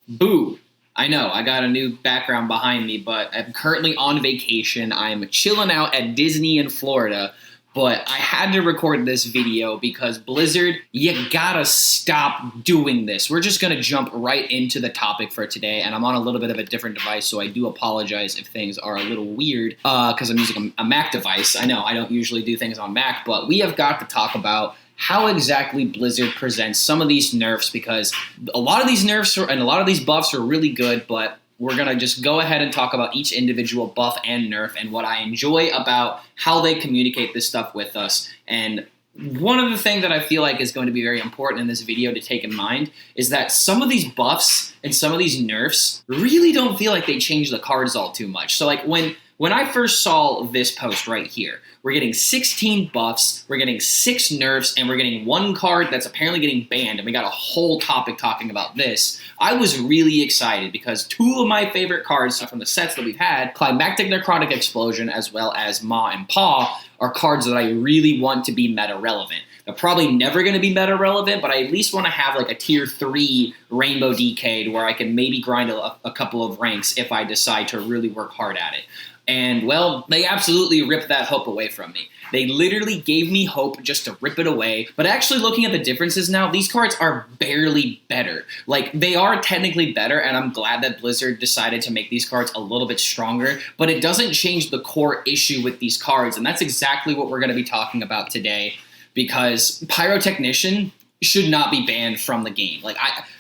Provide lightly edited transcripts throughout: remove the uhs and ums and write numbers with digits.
Boo. I know, I got a new background behind me, but I'm currently on vacation. I'm chilling out at Disney in Florida, but I had to record this video because Blizzard, you gotta stop doing this. We're just gonna jump right into the topic for today, and I'm on a little bit of a different device, so I do apologize if things are a little weird because I'm using a Mac device. I know, I don't usually do things on Mac, but we have got to talk about how exactly Blizzard presents some of these nerfs, because a lot of these nerfs and a lot of these buffs are really good, but we're going to just go ahead and talk about each individual buff and nerf and what I enjoy about how they communicate this stuff with us. And one of the things that I feel like is going to be very important in this video to take in mind is that some of these buffs and some of these nerfs really don't feel like they change the cards all too much. So like when I first saw this post right here, we're getting 16 buffs, we're getting 6 nerfs, and we're getting 1 card that's apparently getting banned, and we got a whole topic talking about this. I was really excited because 2 of my favorite cards from the sets that we've had, Climactic Necrotic Explosion as well as Ma and Pa, are cards that I really want to be meta relevant. They're probably never going to be meta relevant, but I at least want to have like a tier 3 Rainbow Decade where I can maybe grind a couple of ranks if I decide to really work hard at it. And, well, they absolutely ripped that hope away from me. They literally gave me hope just to rip it away. But actually looking at the differences now, these cards are barely better. Like, they are technically better, and I'm glad that Blizzard decided to make these cards a little bit stronger. But it doesn't change the core issue with these cards, and that's exactly what we're going to be talking about today. Because Pyrotechnician should not be banned from the game. Like,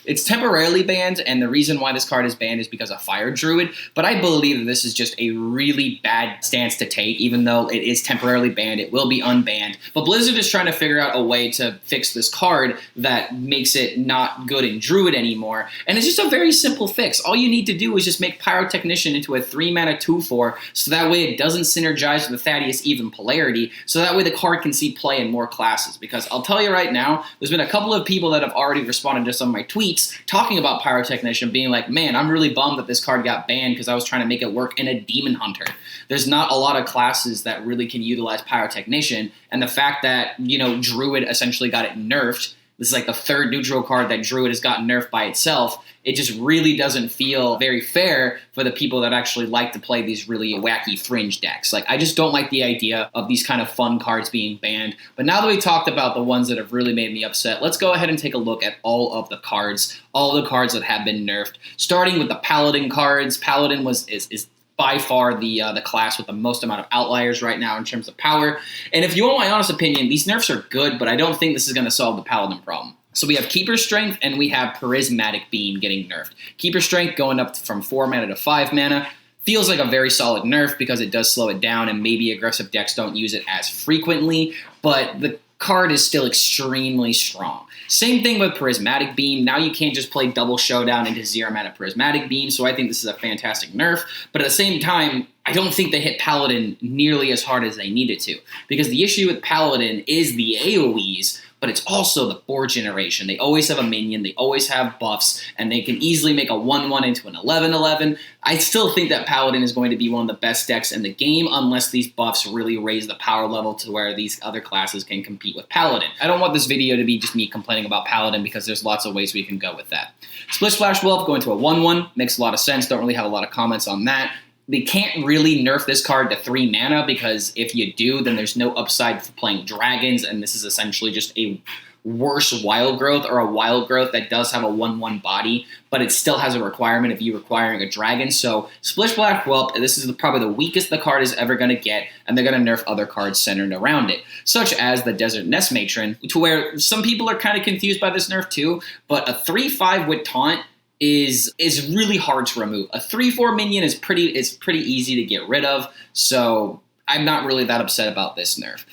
it's temporarily banned, and the reason why this card is banned is because of Fire Druid, but I believe that this is just a really bad stance to take. Even though it is temporarily banned, it will be unbanned. But Blizzard is trying to figure out a way to fix this card that makes it not good in Druid anymore, and it's just a very simple fix. All you need to do is just make Pyrotechnician into a 3-mana 2/4, so that way it doesn't synergize with the Thaddeus Even Polarity, so that way the card can see play in more classes. Because I'll tell you right now, there's been a couple of people that have already responded to some of my tweets talking about Pyrotechnician, being like, man, I'm really bummed that this card got banned because I was trying to make it work in a Demon Hunter. There's not a lot of classes that really can utilize Pyrotechnician, and the fact that, you know, Druid essentially got it nerfed, this is like the 3rd neutral card that Druid has gotten nerfed by itself. It just really doesn't feel very fair for the people that actually like to play these really wacky fringe decks. Like, I just don't like the idea of these kind of fun cards being banned. But now that we talked about the ones that have really made me upset, let's go ahead and take a look at all of the cards that have been nerfed. Starting with the Paladin cards. Paladin is by far the class with the most amount of outliers right now in terms of power. And if you want my honest opinion, these nerfs are good, but I don't think this is going to solve the Paladin problem. So we have Keeper Strength and we have Prismatic Beam getting nerfed. Keeper Strength going up from 4 mana to 5 mana. Feels like a very solid nerf because it does slow it down, and maybe aggressive decks don't use it as frequently, but the card is still extremely strong. Same thing with Prismatic Beam. Now you can't just play double Showdown into 0 mana Prismatic Beam, so I think this is a fantastic nerf. But at the same time, I don't think they hit Paladin nearly as hard as they needed to, because the issue with Paladin is the AoEs, but it's also the board generation. They always have a minion, they always have buffs, and they can easily make a 1/1 into an 11/11. I still think that Paladin is going to be one of the best decks in the game unless these buffs really raise the power level to where these other classes can compete with Paladin. I don't want this video to be just me complaining about Paladin because there's lots of ways we can go with that. Splish Splash Whelp going to a 1/1 makes a lot of sense. Don't really have a lot of comments on that. They can't really nerf this card to 3 mana because if you do, then there's no upside for playing dragons, and this is essentially just a worse Wild Growth, or a Wild Growth that does have a 1/1 body, but it still has a requirement of you requiring a dragon. So Splish Splash Whelp, this is probably the weakest the card is ever going to get, and they're going to nerf other cards centered around it, such as the Desert Nest Matron, to where some people are kind of confused by this nerf too, but a 3/5 with Taunt is really hard to remove. A 3/4 minion is pretty easy to get rid of, so I'm not really that upset about this nerf.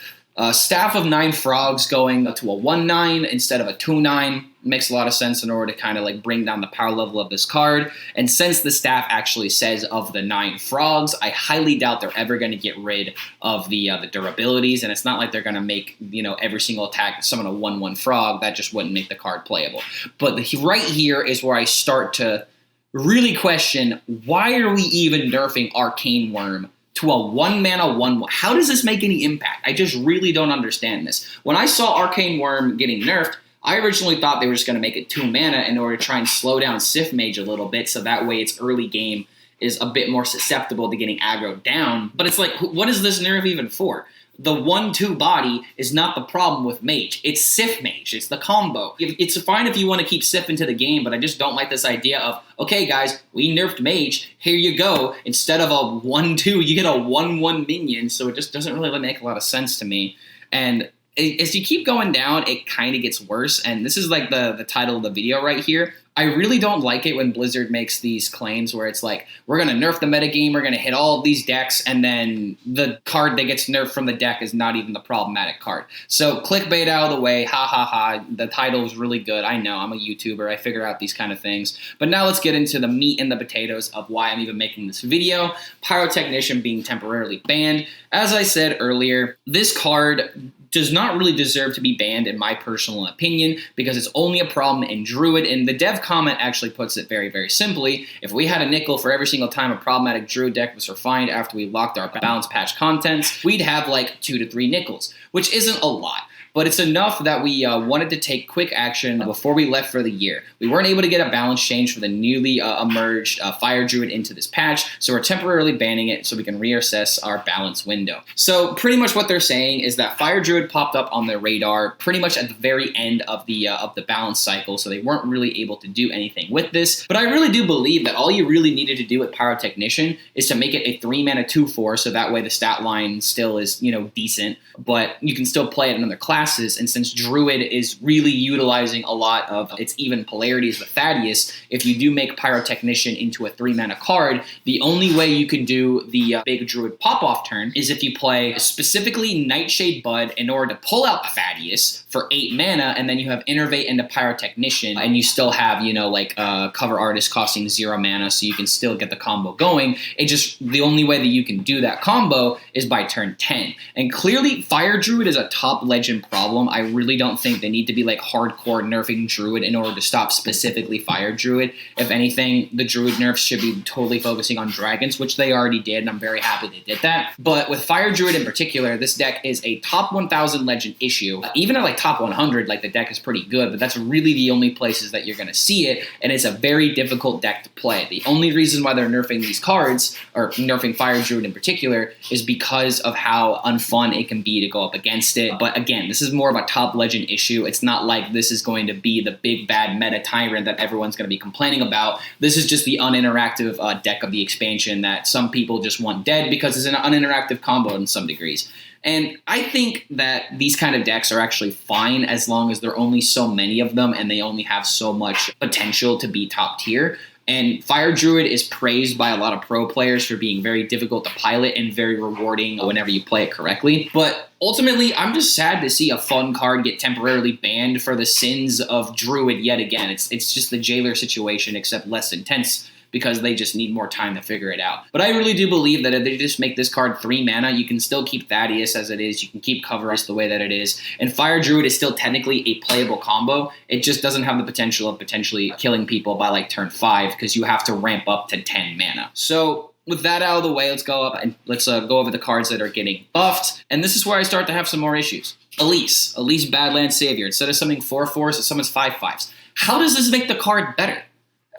Staff of 9 Frogs going to a 1/9 instead of a 2/9 makes a lot of sense in order to kind of like bring down the power level of this card. And since the staff actually says of the 9 Frogs, I highly doubt they're ever going to get rid of the durabilities. And it's not like they're going to make, you know, every single attack summon a 1/1 frog. That just wouldn't make the card playable. But right here is where I start to really question, why are we even nerfing Arcane Worm to a 1-mana 1/1? How does this make any impact? I just really don't understand this. When I saw Arcane Worm getting nerfed, I originally thought they were just going to make it 2 mana in order to try and slow down Sith Mage a little bit, so that way its early game is a bit more susceptible to getting aggroed down. But it's like, what is this nerf even for? The 1/2 body is not the problem with Mage. It's Sith Mage. It's the combo. It's fine if you want to keep Sith into the game, but I just don't like this idea of, okay, guys, we nerfed Mage. Here you go. Instead of a 1/2, you get a 1/1 minion, so it just doesn't really make a lot of sense to me. And as you keep going down, it kind of gets worse, and this is like the title of the video right here. I really don't like it when Blizzard makes these claims where it's like, we're going to nerf the metagame, we're going to hit all of these decks, and then the card that gets nerfed from the deck is not even the problematic card. So clickbait out of the way, ha ha ha, the title is really good. I know, I'm a YouTuber, I figure out these kind of things. But now let's get into the meat and the potatoes of why I'm even making this video. Pyrotechnician being temporarily banned. As I said earlier, this card does not really deserve to be banned in my personal opinion because it's only a problem in Druid, and the dev comment actually puts it very, very simply. If we had a nickel for every single time a problematic Druid deck was refined after we locked our balance patch contents, we'd have like 2 to 3 nickels, which isn't a lot. But it's enough that we wanted to take quick action before we left for the year. We weren't able to get a balance change for the newly emerged Fire Druid into this patch, so we're temporarily banning it so we can reassess our balance window. So pretty much what they're saying is that Fire Druid popped up on their radar pretty much at the very end of the balance cycle, so they weren't really able to do anything with this. But I really do believe that all you really needed to do with Pyrotechnician is to make it a 3-mana 2/4, so that way the stat line still is, decent, but you can still play it in other classes. And since Druid is really utilizing a lot of its even polarities with Thaddeus, if you do make Pyrotechnician into a 3-mana card, the only way you can do the big Druid pop-off turn is if you play specifically Nightshade Bud in order to pull out Thaddeus for 8 mana, and then you have Innervate into Pyrotechnician, and you still have, Cover Artist costing 0 mana, so you can still get the combo going. The only way that you can do that combo is by turn 10. And clearly, Fire Druid is a top legend problem. I really don't think they need to be like hardcore nerfing Druid in order to stop specifically Fire Druid. If anything, the Druid nerfs should be totally focusing on dragons, which they already did, and I'm very happy they did that. But with Fire Druid in particular, this deck is a top 1000 legend issue. Even at like top 100, like the deck is pretty good, but that's really the only places that you're going to see it, and it's a very difficult deck to play. The only reason why they're nerfing these cards, or nerfing Fire Druid in particular, is because of how unfun it can be to go up against it. But again, this is more of a top legend issue. It's not like this is going to be the big bad meta tyrant that everyone's going to be complaining about. This is just the uninteractive deck of the expansion that some people just want dead because it's an uninteractive combo in some degrees. And I think that these kind of decks are actually fine as long as there are only so many of them and they only have so much potential to be top tier. And Fire Druid is praised by a lot of pro players for being very difficult to pilot and very rewarding whenever you play it correctly. But ultimately, I'm just sad to see a fun card get temporarily banned for the sins of Druid yet again. It's just the Jailer situation, except less intense, because they just need more time to figure it out. But I really do believe that if they just make this card 3 mana, you can still keep Thaddeus as it is, you can keep Cover Artist the way that it is, and Fire Druid is still technically a playable combo. It just doesn't have the potential of potentially killing people by like turn 5, because you have to ramp up to 10 mana. So with that out of the way, let's go up and let's go over the cards that are getting buffed. And this is where I start to have some more issues. Elise Badlands Savior. Instead of summoning 4/4s, it summons 5/5s. How does this make the card better?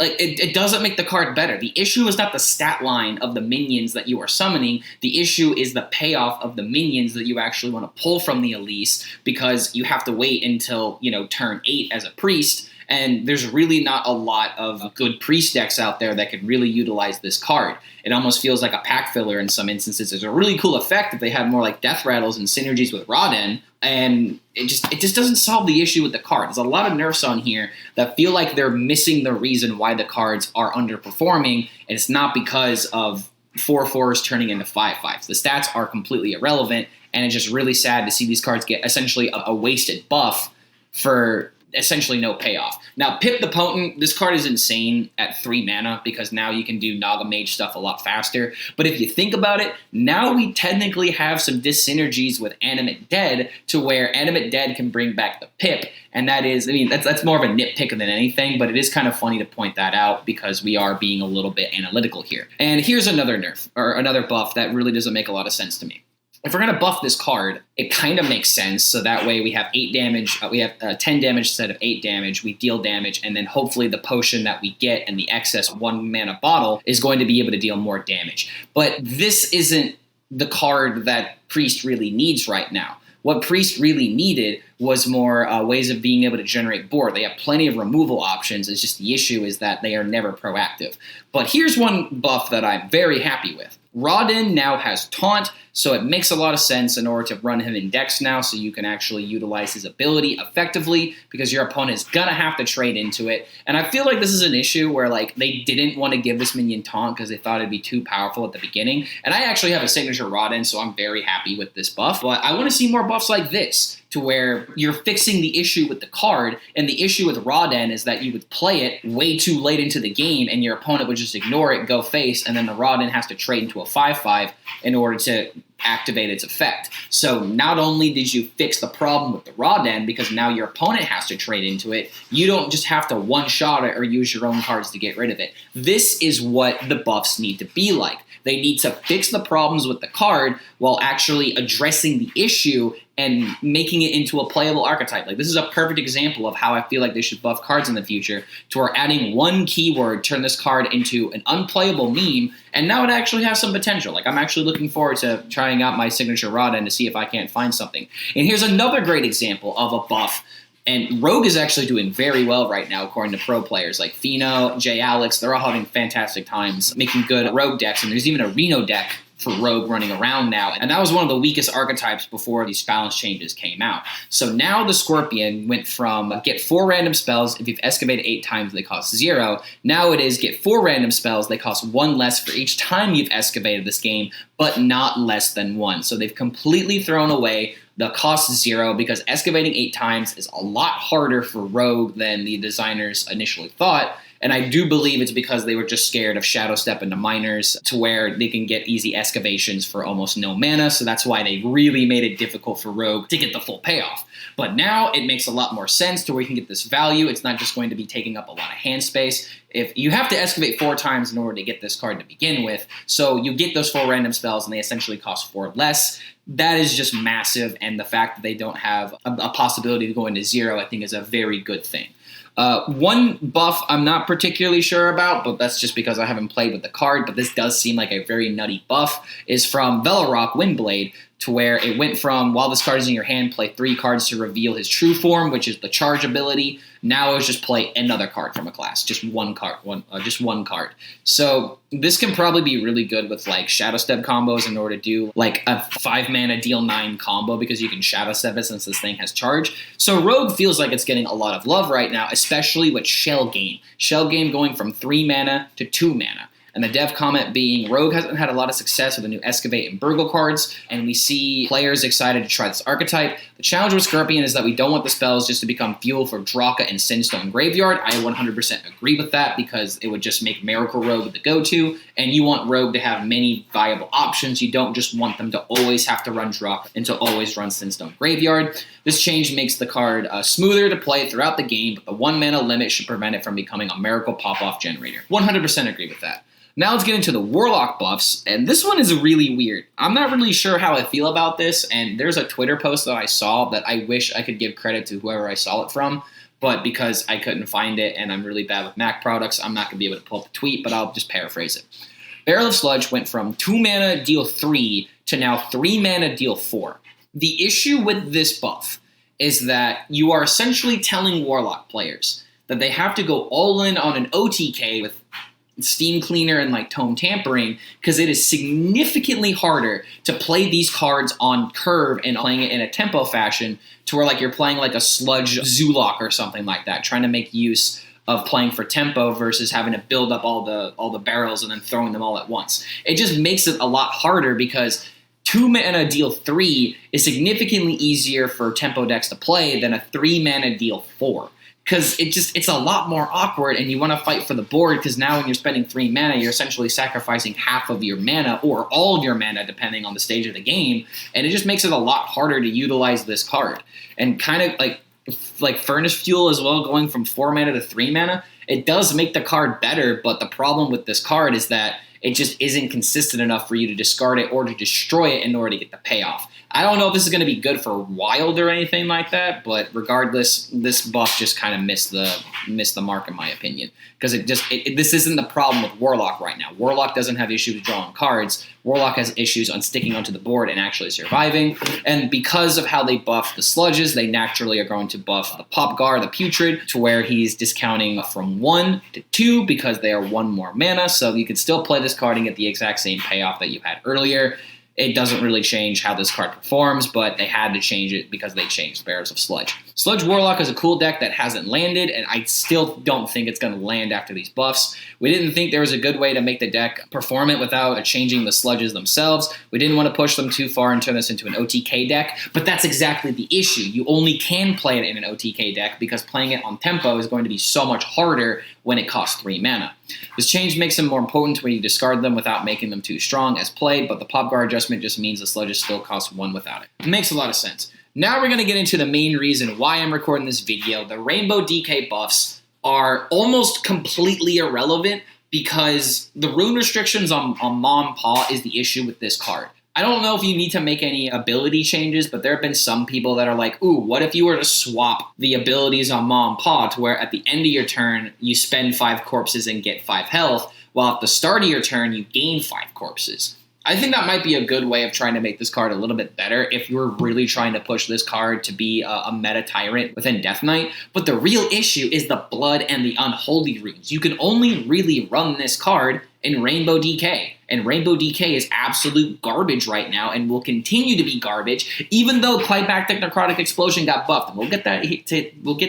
Like, it doesn't make the card better. The issue is not the stat line of the minions that you are summoning. The issue is the payoff of the minions that you actually want to pull from the Elise, because you have to wait until, turn 8 as a priest, and there's really not a lot of good priest decks out there that could really utilize this card. It almost feels like a pack filler in some instances. There's a really cool effect if they had more like Death Rattles and synergies with Raden, and it just doesn't solve the issue with the card. There's a lot of nerfs on here that feel like they're missing the reason why the cards are underperforming, and it's not because of 4/4s turning into 5/5s. The stats are completely irrelevant, and it's just really sad to see these cards get essentially a wasted buff for essentially no payoff. Now, Pip the Potent, this card is insane at 3 mana because now you can do Naga Mage stuff a lot faster. But if you think about it, now we technically have some dyssynergies with Animate Dead to where Animate Dead can bring back the Pip. And that is, that's more of a nitpick than anything, but it is kind of funny to point that out because we are being a little bit analytical here. And here's another nerf, or another buff that really doesn't make a lot of sense to me. if we're going to buff this card, it kind of makes sense. So that way we have 8 damage, we have 10 damage instead of 8 damage, we deal damage, and then hopefully the potion that we get and the excess 1 mana bottle is going to be able to deal more damage. But this isn't the card that Priest really needs right now. What Priest really needed was more ways of being able to generate board. They have plenty of removal options. It's just the issue is that they are never proactive. But here's one buff that I'm very happy with. Rawdin now has Taunt, so it makes a lot of sense in order to run him in decks now so you can actually utilize his ability effectively because your opponent is going to have to trade into it. And I feel like this is an issue where like they didn't want to give this minion Taunt because they thought it'd be too powerful at the beginning. And I actually have a signature Rawdin, so I'm very happy with this buff. But I want to see more buffs like this, to where you're fixing the issue with the card, and the issue with Rawdin is that you would play it way too late into the game, and your opponent would just ignore it, go face, and then the Rawdin has to trade into a 5/5 in order to activate its effect. So not only did you fix the problem with the Rawdin, because now your opponent has to trade into it, you don't just have to one-shot it or use your own cards to get rid of it. This is what the buffs need to be like. They need to fix the problems with the card while actually addressing the issue and making it into a playable archetype. Like, this is a perfect example of how I feel like they should buff cards in the future, to where adding one keyword turn this card into an unplayable meme, and now it actually has some potential. Like, I'm actually looking forward to trying out my signature Rawdin to see if I can't find something. And here's another great example of a buff. And Rogue is actually doing very well right now, according to pro players like Fino, J. Alex. They're all having fantastic times making good Rogue decks, and there's even a Reno deck for Rogue running around now. And that was one of the weakest archetypes before these balance changes came out. So now the Scorpion went from get 4 random spells. If you've excavated 8 times, they cost 0. Now it is get 4 random spells. They cost 1 less for each time you've excavated this game, but not less than 1. So they've completely thrown away the cost 0, because excavating 8 times is a lot harder for Rogue than the designers initially thought. And I do believe it's because they were just scared of Shadow Step into Miners, to where they can get easy excavations for almost no mana. So that's why they really made it difficult for Rogue to get the full payoff. But now it makes a lot more sense to where you can get this value. It's not just going to be taking up a lot of hand space. If you have to excavate 4 times in order to get this card to begin with, so you get those 4 random spells and they essentially cost 4 less. That is just massive, and the fact that they don't have a possibility of going to 0, I think, is a very good thing. One buff I'm not particularly sure about, but that's just because I haven't played with the card, but this does seem like a very nutty buff, is from Velorock Windblade, to where it went from, while this card is in your hand, play 3 cards to reveal his true form, which is the charge ability. Now it's just play another card from a class, just one card. So this can probably be really good with like Shadow Step combos in order to do like a 5 mana deal 9 combo, because you can Shadow Step it since this thing has charge. So Rogue feels like it's getting a lot of love right now, especially with Shell Game. Shell Game going from 3 mana to 2 mana. And the dev comment being, Rogue hasn't had a lot of success with the new Excavate and Burgle cards, and we see players excited to try this archetype. The challenge with Scorpion is that we don't want the spells just to become fuel for Draka and Sinstone Graveyard. I 100% agree with that, because it would just make Miracle Rogue the go-to, and you want Rogue to have many viable options. You don't just want them to always have to run Draka and to always run Sinstone Graveyard. This change makes the card smoother to play throughout the game, but the 1 mana limit should prevent it from becoming a Miracle Pop-Off generator. 100% agree with that. Now let's get into the Warlock buffs, and this one is really weird. I'm not really sure how I feel about this, and there's a Twitter post that I saw that I wish I could give credit to whoever I saw it from, but because I couldn't find it and I'm really bad with Mac products, I'm not going to be able to pull up the tweet, but I'll just paraphrase it. Barrel of Sludge went from 2 mana deal 3 to now 3 mana deal 4. The issue with this buff is that you are essentially telling Warlock players that they have to go all in on an OTK with Steam Cleaner and like Tome Tampering, because it is significantly harder to play these cards on curve and playing it in a tempo fashion, to where like you're playing like a Sludge Zulok or something like that, trying to make use of playing for tempo versus having to build up all the barrels and then throwing them all at once. It just makes it a lot harder, because 2 mana deal 3 is significantly easier for tempo decks to play than a 3 mana deal 4. Because it's a lot more awkward, and you want to fight for the board, because now when you're spending 3 mana, you're essentially sacrificing half of your mana, or all of your mana, depending on the stage of the game, and it just makes it a lot harder to utilize this card. And kind of like Furnace Fuel as well, going from 4 mana to 3 mana, it does make the card better, but the problem with this card is that It just isn't consistent enough for you to discard it or to destroy it in order to get the payoff. I don't know if this is going to be good for Wild or anything like that, but regardless, this buff just kind of missed the mark in my opinion, because this isn't the problem with Warlock right now. Warlock doesn't have issues drawing cards. Warlock has issues on sticking onto the board and actually surviving, and because of how they buff the sludges, they naturally are going to buff the Pop Guard, the Putrid, to where he's discounting from 1 to 2 because they are 1 more mana, so you can still play this card and get the exact same payoff that you had earlier. It doesn't really change how this card performs, but they had to change it because they changed Bearers of Sludge. Sludge Warlock is a cool deck that hasn't landed, and I still don't think it's going to land after these buffs. We didn't think there was a good way to make the deck perform it without changing the sludges themselves. We didn't want to push them too far and turn this into an OTK deck, but that's exactly the issue. You only can play it in an OTK deck because playing it on tempo is going to be so much harder when it costs 3 mana. This change makes them more potent when you discard them without making them too strong as played, but the Pop Guard adjustment just means the sludges still cost 1 without it. It makes a lot of sense. Now we're going to get into the main reason why I'm recording this video. The Rainbow DK buffs are almost completely irrelevant because the rune restrictions on Maw and Paw is the issue with this card. I don't know if you need to make any ability changes, but there have been some people that are like, ooh, what if you were to swap the abilities on Maw and Paw to where at the end of your turn, you spend 5 corpses and get 5 health, while at the start of your turn, you gain 5 corpses. I think that might be a good way of trying to make this card a little bit better if you're really trying to push this card to be a meta tyrant within Death Knight. But the real issue is the Blood and the Unholy runes. You can only really run this card in Rainbow DK. And Rainbow DK is absolute garbage right now and will continue to be garbage, even though Climactic Necrotic Explosion got buffed. And we'll get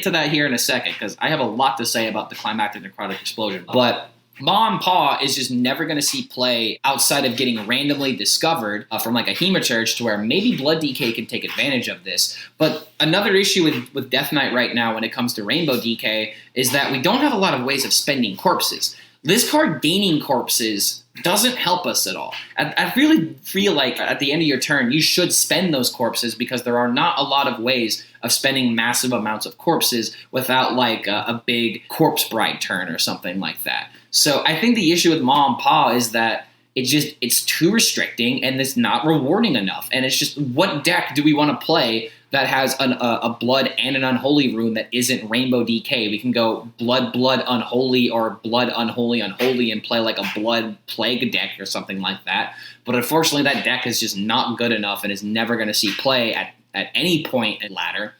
to that here in a second, because I have a lot to say about the Climactic Necrotic Explosion. But Maw and Paw is just never going to see play outside of getting randomly discovered from like a Hemachurge, to where maybe Blood DK can take advantage of this. But another issue with Death Knight right now when it comes to Rainbow DK is that we don't have a lot of ways of spending corpses. This card gaining corpses doesn't help us at all. I really feel like at the end of your turn, you should spend those corpses because there are not a lot of ways of spending massive amounts of corpses without like a big Corpse Bride turn or something like that. So I think the issue with Maw and Paw is that it's too restricting and it's not rewarding enough. And it's just, what deck do we want to play that has a Blood and an Unholy rune that isn't Rainbow DK? We can go Blood, Blood, Unholy, or Blood, Unholy, Unholy, and play like a Blood Plague deck or something like that. But unfortunately, that deck is just not good enough and is never going to see play at any point in ladder.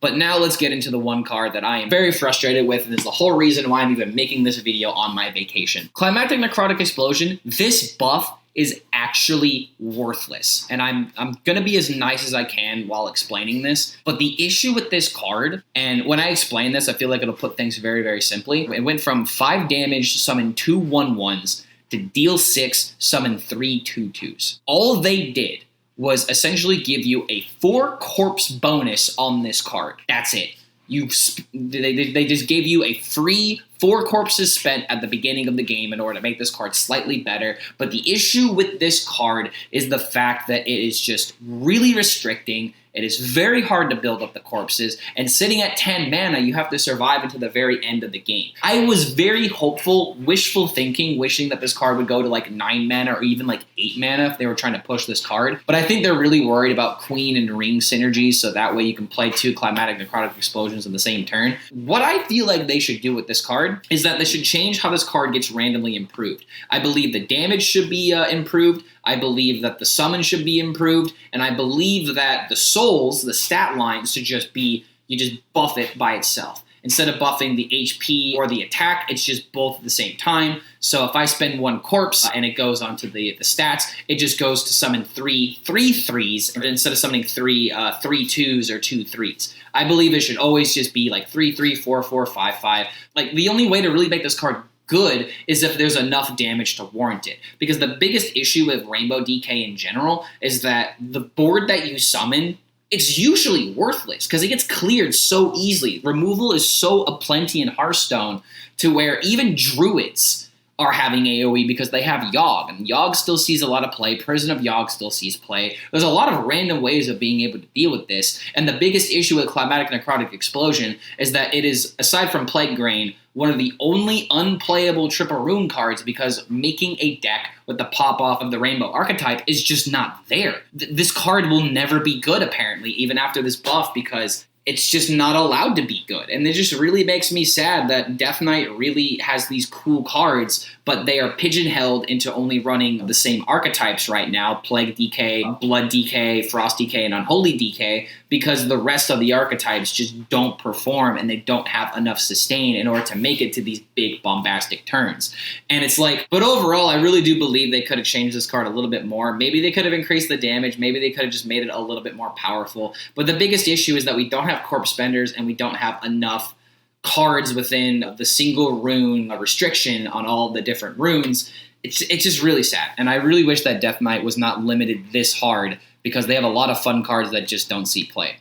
But now let's get into the one card that I am very frustrated with, and is the whole reason why I'm even making this video on my vacation. Climactic Necrotic Explosion, this buff is actually worthless. And I'm going to be as nice as I can while explaining this. But the issue with this card, and when I explain this, I feel like it'll put things very, very simply. It went from 5 damage to summon 2 1/1s to deal 6, summon 3 2/2s. All they did was essentially give you a 4 corpse bonus on this card. That's it. They just gave you a free 4 corpses spent at the beginning of the game in order to make this card slightly better. But the issue with this card is the fact that it is just really restricting. It is very hard to build up the corpses, and sitting at 10 mana, you have to survive until the very end of the game. I was very hopeful, wishful thinking, wishing that this card would go to like 9 mana or even like 8 mana if they were trying to push this card. But I think they're really worried about Queen and Ring synergies, so that way you can play 2 Climactic Necrotic Explosions in the same turn. What I feel like they should do with this card is that they should change how this card gets randomly improved. I believe the damage should be improved. I believe that the summon should be improved, and I believe that the souls, the stat lines, should just be, you just buff it by itself. Instead of buffing the HP or the attack, it's just both at the same time. So if I spend 1 corpse and it goes onto the stats, it just goes to summon 3 3/3s instead of summoning 3 2s or 2 3s. I believe it should always just be like 3 3, 4 4, 5 5. Like, the only way to really make this card good is if there's enough damage to warrant it. Because the biggest issue with Rainbow DK in general is that the board that you summon, it's usually worthless because it gets cleared so easily. Removal is so aplenty in Hearthstone to where even Druids are having AoE because they have Yogg, and Yogg still sees a lot of play. Prison of Yogg still sees play. There's a lot of random ways of being able to deal with this, and the biggest issue with Climactic Necrotic Explosion is that it is, aside from Plague Grain, one of the only unplayable triple rune cards because making a deck with the pop-off of the rainbow archetype is just not there. This card will never be good, apparently, even after this buff, because it's just not allowed to be good. And it just really makes me sad that Death Knight really has these cool cards, but they are pigeonholed into only running the same archetypes right now: Plague DK, Blood DK, Frost DK, and Unholy DK, because the rest of the archetypes just don't perform and they don't have enough sustain in order to make it to these big bombastic turns. And it's like, but overall, I really do believe they could have changed this card a little bit more. Maybe they could have increased the damage. Maybe they could have just made it a little bit more powerful. But the biggest issue is that we don't have corpse spenders and we don't have enough cards within the single rune restriction on all the different runes. It's just really sad. And I really wish that Death Knight was not limited this hard, because they have a lot of fun cards that just don't see play.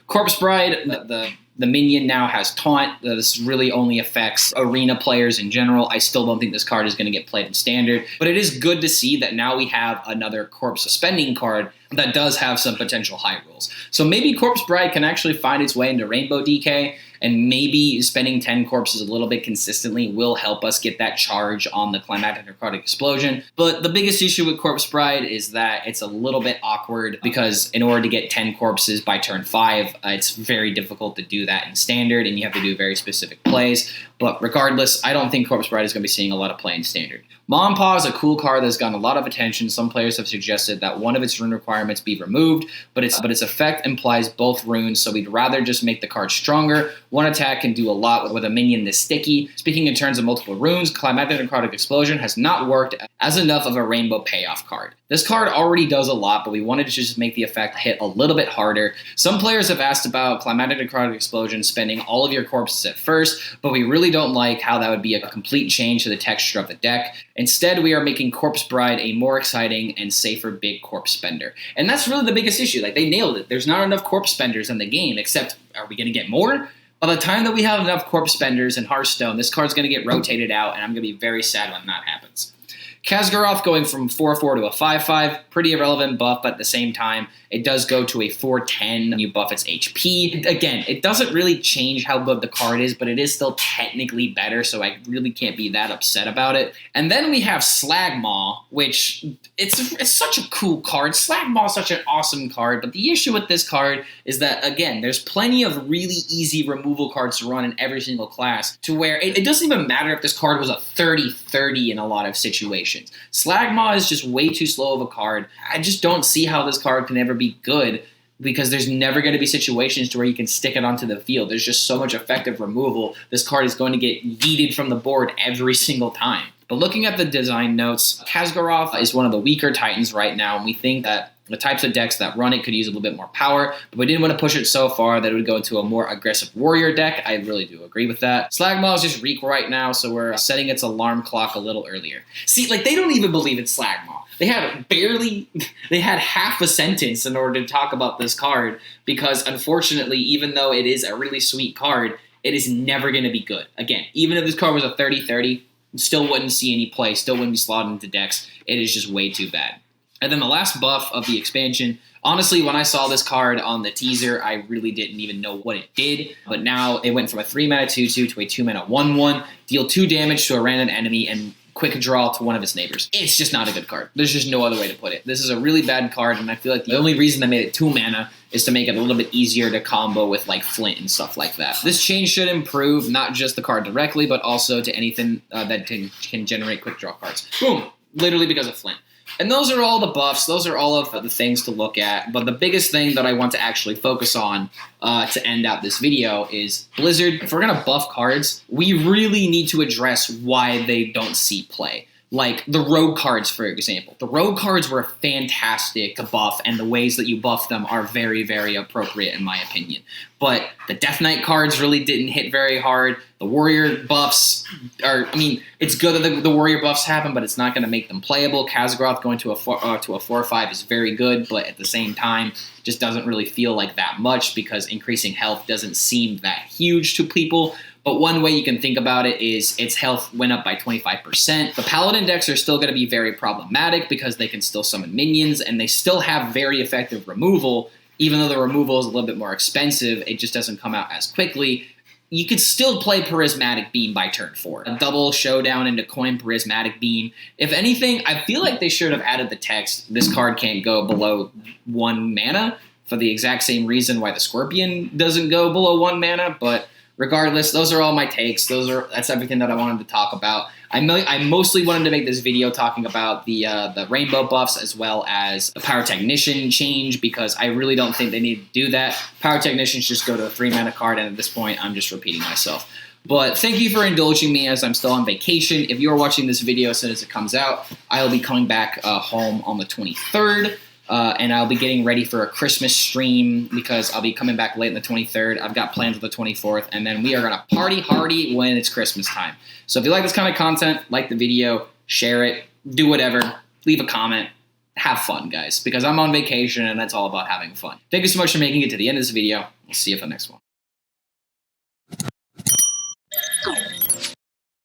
Corpse Bride, the minion now has Taunt. This really only affects arena players in general. I still don't think this card is going to get played in Standard, but it is good to see that now we have another corpse spending card that does have some potential high rolls. So maybe Corpse Bride can actually find its way into Rainbow DK, and maybe spending 10 corpses a little bit consistently will help us get that charge on the Climactic Necrotic Explosion. But the biggest issue with Corpse Bride is that it's a little bit awkward, because in order to get 10 corpses by turn 5, it's very difficult to do that in Standard, and you have to do very specific plays. But regardless, I don't think Corpse Bride is going to be seeing a lot of play in Standard. Mom Paw is a cool card that's gotten a lot of attention. Some players have suggested that one of its rune requirements be removed, but its effect implies both runes, so we'd rather just make the card stronger. One attack can do a lot with a minion this sticky. Speaking in terms of multiple runes, Climactic Necrotic Explosion has not worked as enough of a rainbow payoff card. This card already does a lot, but we wanted to just make the effect hit a little bit harder. Some players have asked about Climactic Necrotic Explosion spending all of your corpses at first, but we really don't like how that would be a complete change to the texture of the deck. Instead, we are making Corpse Bride a more exciting and safer big corpse spender. And that's really the biggest issue. Like, they nailed it. There's not enough corpse spenders in the game, except, are we going to get more? By the time that we have enough corpse spenders in Hearthstone, this card's going to get rotated out, and I'm going to be very sad when that happens. Khazgaroth going from 4/4 to a 5/5, pretty irrelevant buff, but at the same time, it does go to a 4/10 when you buff its HP. Again, it doesn't really change how good the card is, but it is still technically better, so I really can't be that upset about it. And then we have Slagmaw, which it's such a cool card. Slagmaw is such an awesome card, but the issue with this card is that, again, there's plenty of really easy removal cards to run in every single class, to where it doesn't even matter if this card was a 30/30 in a lot of situations. Slagmaw is just way too slow of a card. I just don't see how this card can ever be good, because there's never going to be situations to where you can stick it onto the field. There's just so much effective removal. This card is going to get yeeted from the board every single time. But looking at the design notes, Khazgaroth is one of the weaker Titans right now, and we think that the types of decks that run it could use a little bit more power, but we didn't want to push it so far that it would go into a more aggressive warrior deck. I really do agree with that. Slagmaw is just weak right now, so we're setting its alarm clock a little earlier. See, like, they don't even believe it's Slagmaw. They had half a sentence in order to talk about this card, because unfortunately, even though it is a really sweet card, it is never going to be good. Again, even if this card was a 30/30, still wouldn't see any play, still wouldn't be slotted into decks. It is just way too bad. And then the last buff of the expansion, honestly, when I saw this card on the teaser, I really didn't even know what it did. But now it went from a 3-mana 2/2 to a 2-mana 1/1, deal 2 damage to a random enemy, and quick draw to one of its neighbors. It's just not a good card. There's just no other way to put it. This is a really bad card, and I feel like the only reason they made it 2 mana is to make it a little bit easier to combo with, like, Flint and stuff like that. This change should improve not just the card directly, but also to anything that can generate quick draw cards. Boom! Literally because of Flint. And those are all the buffs. Those are all of the things to look at. But the biggest thing that I want to actually focus on to end out this video is Blizzard. If we're going to buff cards, we really need to address why they don't see play. Like the rogue cards, for example. The rogue cards were fantastic to buff, and the ways that you buff them are very, very appropriate in my opinion. But the Death Knight cards really didn't hit very hard. The warrior buffs are, I mean, it's good that the warrior buffs happen, but it's not going to make them playable. Khazgaroth going to a 4/5 is very good, but at the same time, just doesn't really feel like that much, because increasing health doesn't seem that huge to people. But one way you can think about it is its health went up by 25%. The Paladin decks are still going to be very problematic because they can still summon minions, and they still have very effective removal. Even though the removal is a little bit more expensive, it just doesn't come out as quickly. you could still play Prismatic Beam by turn 4. A double showdown into coin Prismatic Beam. If anything, I feel like they should have added the text, this card can't go below 1 mana, for the exact same reason why the Scorpion doesn't go below 1 mana, but regardless, those are all my takes. That's everything that I wanted to talk about. I mostly wanted to make this video talking about the rainbow buffs as well as the Pyrotechnician change, because I really don't think they need to do that. Pyrotechnicians just go to a 3-mana card, and at this point, I'm just repeating myself. But thank you for indulging me as I'm still on vacation. If you're watching this video as soon as it comes out, I'll be coming back home on the 23rd. And I'll be getting ready for a Christmas stream because I'll be coming back late on the 23rd. I've got plans for the 24th, and then we are going to party hardy when it's Christmas time. So if you like this kind of content, like the video, share it, do whatever, leave a comment, have fun, guys, because I'm on vacation and that's all about having fun. Thank you so much for making it to the end of this video. We'll see you for the next one.